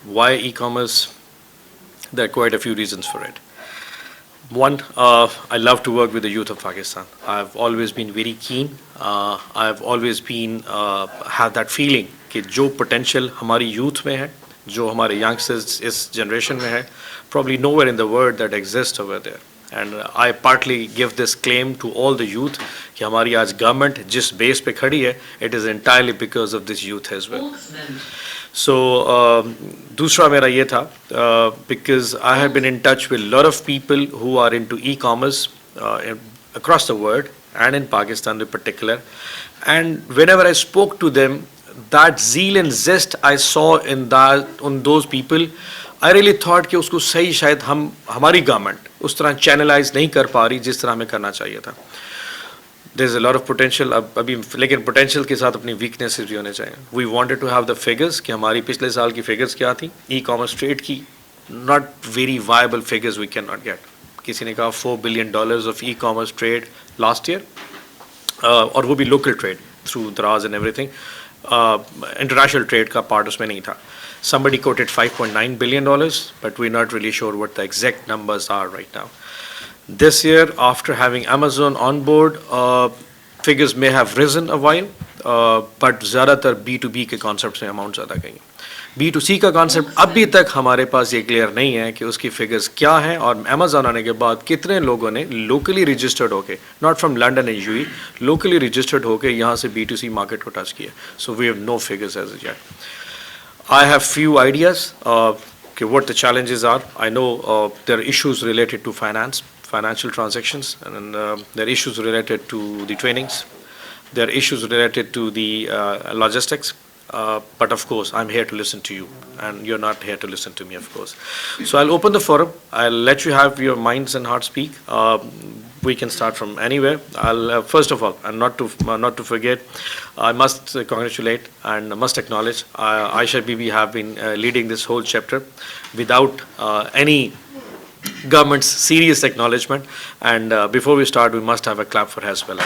Why e-commerce? There are quite a few reasons for it. One, I love to work with the youth of Pakistan. I've always been very keen. I've always been have that feeling कि जो potential हमारी youth में है, जो हमारे youngsters इस generation में है, probably nowhere in the world that exists over there. And I partly give this claim to all the youth कि हमारी आज government जिस base पे खड़ी है, it is entirely because of this youth as well. So दूसरा मेरा ये था because I have been in touch with a lot of people who are into e-commerce across the world and in Pakistan in particular, and whenever I spoke to them, that zeal and zest I saw in those people, I really thought कि उसको सही शायद हमारी government उस तरह channelise नहीं कर पा रही जिस तरह हमें करना चाहिए था. There is a lot of potential अभी, लेकिन potential के साथ अपनी weaknesses भी होने चाहिए. We wanted to have the figures कि हमारी पिछले साल की figures क्या थी, e-commerce trade की not very viable figures we cannot get. किसी ने कहा $4 billion of e-commerce trade last year, और वो भी local trade through Draz and everything. International trade का part उसमें नहीं था. Somebody quoted $5.9 billion, but we're not really sure what the exact numbers are right now. This year, after having Amazon on board, figures may have risen a while, but ज़्यादातर B2B के concepts में amount ज़्यादा गई. B2C का concept अभी तक हमारे पास ये clear नहीं है कि उसकी figures क्या हैं और Amazon आने के बाद कितने लोगों ने locally registered होके, not from London and UAE, locally registered होके यहाँ से B2C market को touch किया. So we have no figures as of yet. I have few ideas what the challenges are. I know there are issues related to financial transactions, and there are issues related to the trainings. There are issues related to the logistics. But of course, I'm here to listen to you, and you're not here to listen to me, of course. So I'll open the forum. I'll let you have your minds and hearts speak. We can start from anywhere. I'll first of all, and not to forget, I must congratulate and must acknowledge Aisha Bibi have been leading this whole chapter without any government's serious acknowledgement. And before we start, we must have a clap for her as well.